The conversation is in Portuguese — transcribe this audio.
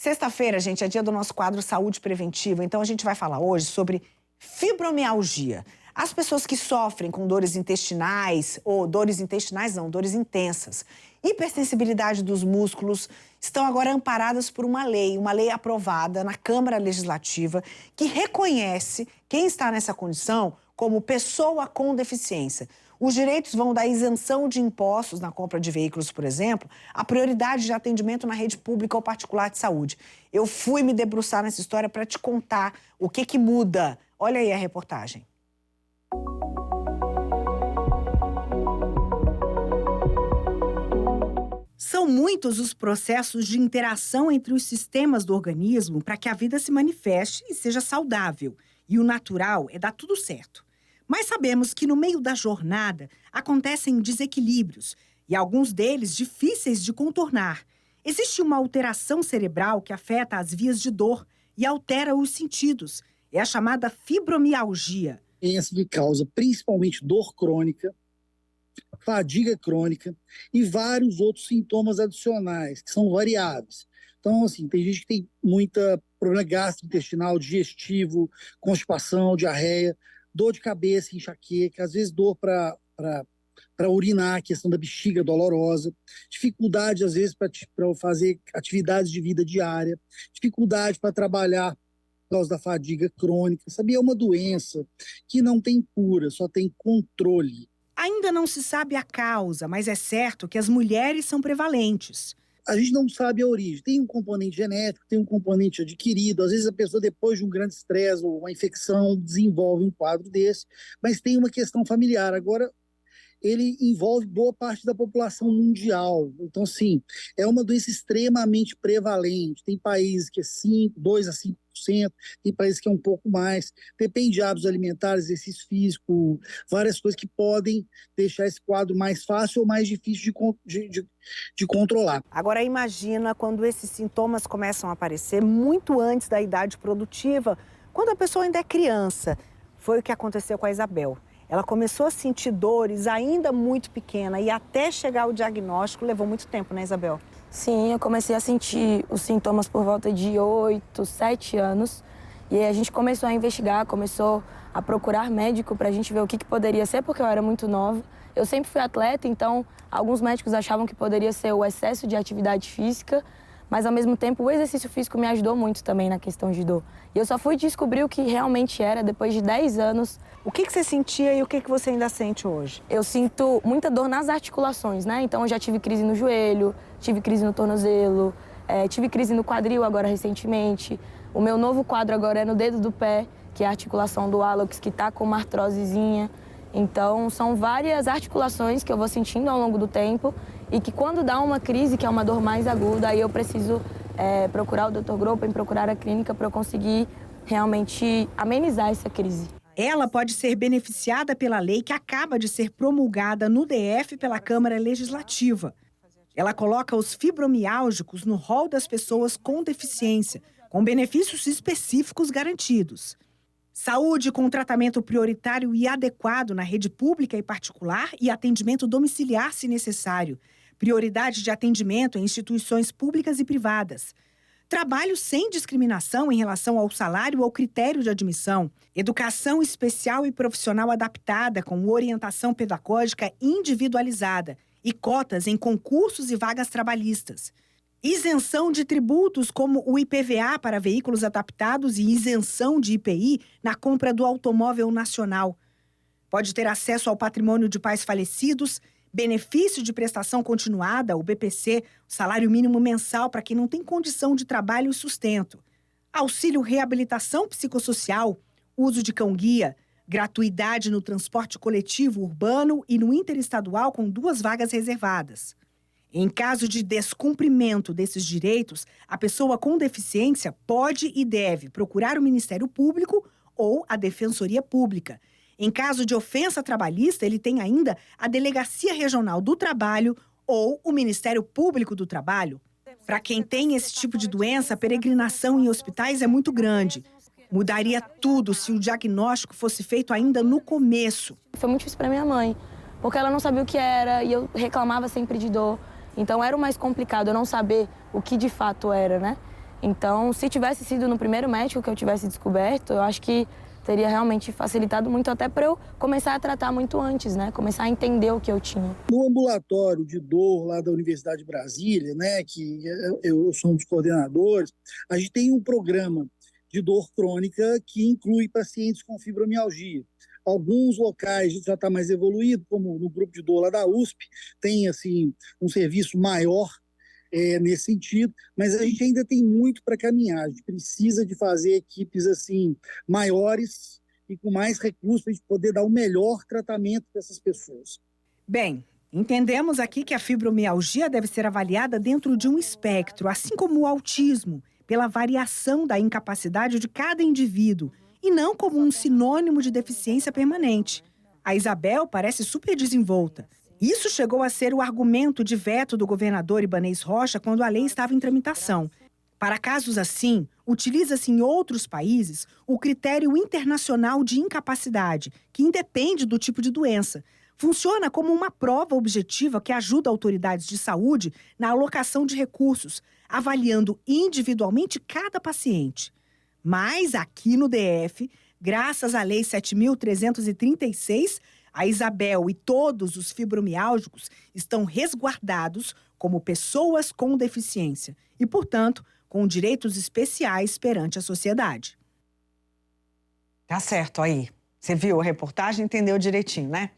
Sexta-feira, gente, é dia do nosso quadro Saúde Preventiva, então a gente vai falar hoje sobre fibromialgia. As pessoas que sofrem com dores intestinais, ou dores intensas, hipersensibilidade dos músculos, estão agora amparadas por uma lei aprovada na Câmara Legislativa, que reconhece quem está nessa condição como pessoa com deficiência. Os direitos vão da isenção de impostos na compra de veículos, por exemplo, a prioridade de atendimento na rede pública ou particular de saúde. Eu fui me debruçar nessa história para te contar o que muda. Olha aí a reportagem. São muitos os processos de interação entre os sistemas do organismo para que a vida se manifeste e seja saudável. E o natural é dar tudo certo. Mas sabemos que no meio da jornada acontecem desequilíbrios e alguns deles difíceis de contornar. Existe uma alteração cerebral que afeta as vias de dor e altera os sentidos. É a chamada fibromialgia. Essa que causa principalmente dor crônica, fadiga crônica e vários outros sintomas adicionais, que são variáveis. Então, assim, tem gente que tem muita problema gastrointestinal, digestivo, constipação, diarreia, dor de cabeça, enxaqueca, às vezes dor para urinar, questão da bexiga dolorosa, dificuldade, às vezes, para fazer atividades de vida diária, dificuldade para trabalhar por causa da fadiga crônica. Sabia? É uma doença que não tem cura, só tem controle. Ainda não se sabe a causa, mas é certo que as mulheres são prevalentes. A gente não sabe a origem. Tem um componente genético, tem um componente adquirido. Às vezes a pessoa, depois de um grande estresse ou uma infecção, desenvolve um quadro desse, mas tem uma questão familiar. Agora, ele envolve boa parte da população mundial. Então, sim, é uma doença extremamente prevalente. Tem países que é 2 a 5%, tem países que é um pouco mais. Depende de hábitos alimentares, exercício físico, várias coisas que podem deixar esse quadro mais fácil ou mais difícil de controlar. Agora, imagina quando esses sintomas começam a aparecer muito antes da idade produtiva, quando a pessoa ainda é criança. Foi o que aconteceu com a Isabel. Ela começou a sentir dores ainda muito pequena e até chegar ao diagnóstico levou muito tempo, né, Isabel? Sim, eu comecei a sentir os sintomas por volta de 8, 7 anos. E aí a gente começou a investigar, começou a procurar médico para a gente ver o que poderia ser, porque eu era muito nova. Eu sempre fui atleta, então alguns médicos achavam que poderia ser o excesso de atividade física, mas ao mesmo tempo o exercício físico me ajudou muito também na questão de dor. E eu só fui descobrir o que realmente era depois de 10 anos. O que você sentia e o que você ainda sente hoje? Eu sinto muita dor nas articulações, né? Então eu já tive crise no joelho, tive crise no tornozelo, tive crise no quadril agora recentemente. O meu novo quadro agora é no dedo do pé, que é a articulação do hálux, que está com uma artrosezinha. Então são várias articulações que eu vou sentindo ao longo do tempo e que quando dá uma crise, que é uma dor mais aguda, aí eu preciso procurar o Dr. Gropen, procurar a clínica para eu conseguir realmente amenizar essa crise. Ela pode ser beneficiada pela lei que acaba de ser promulgada no DF pela Câmara Legislativa. Ela coloca os fibromiálgicos no rol das pessoas com deficiência, com benefícios específicos garantidos. Saúde com tratamento prioritário e adequado na rede pública e particular e atendimento domiciliar se necessário. Prioridade de atendimento em instituições públicas e privadas. Trabalho sem discriminação em relação ao salário ou critério de admissão. Educação especial e profissional adaptada com orientação pedagógica individualizada. E cotas em concursos e vagas trabalhistas. Isenção de tributos como o IPVA para veículos adaptados e isenção de IPI na compra do automóvel nacional. Pode ter acesso ao patrimônio de pais falecidos, benefício de prestação continuada, o BPC, o salário mínimo mensal para quem não tem condição de trabalho e sustento. Auxílio reabilitação psicossocial, uso de cão-guia, gratuidade no transporte coletivo urbano e no interestadual com 2 vagas reservadas. Em caso de descumprimento desses direitos, a pessoa com deficiência pode e deve procurar o Ministério Público ou a Defensoria Pública. Em caso de ofensa trabalhista, ele tem ainda a Delegacia Regional do Trabalho ou o Ministério Público do Trabalho. Para quem tem esse tipo de doença, a peregrinação em hospitais é muito grande. Mudaria tudo se o diagnóstico fosse feito ainda no começo. Foi muito difícil para minha mãe, porque ela não sabia o que era e eu reclamava sempre de dor. Então era o mais complicado, eu não saber o que de fato era, né? Então, se tivesse sido no primeiro médico que eu tivesse descoberto, eu acho que teria realmente facilitado muito até para eu começar a tratar muito antes, né? Começar a entender o que eu tinha. No ambulatório de dor lá da Universidade de Brasília, né, que eu sou um dos coordenadores, a gente tem um programa de dor crônica que inclui pacientes com fibromialgia. Alguns locais já está mais evoluído, como no grupo de dor lá da USP, tem assim um serviço maior nesse sentido, mas a gente ainda tem muito para caminhar. A gente precisa de fazer equipes assim maiores e com mais recursos para a gente poder dar o melhor tratamento para essas pessoas. Bem, entendemos aqui que a fibromialgia deve ser avaliada dentro de um espectro, assim como o autismo, pela variação da incapacidade de cada indivíduo e não como um sinônimo de deficiência permanente. A Isabel parece super desenvolta. Isso chegou a ser o argumento de veto do governador Ibanez Rocha quando a lei estava em tramitação. Para casos assim, utiliza-se em outros países o critério internacional de incapacidade, que independe do tipo de doença. Funciona como uma prova objetiva que ajuda autoridades de saúde na alocação de recursos, avaliando individualmente cada paciente. Mas aqui no DF, graças à Lei 7.336, a Isabel e todos os fibromiálgicos estão resguardados como pessoas com deficiência e, portanto, com direitos especiais perante a sociedade. Tá certo aí. Você viu a reportagem e entendeu direitinho, né?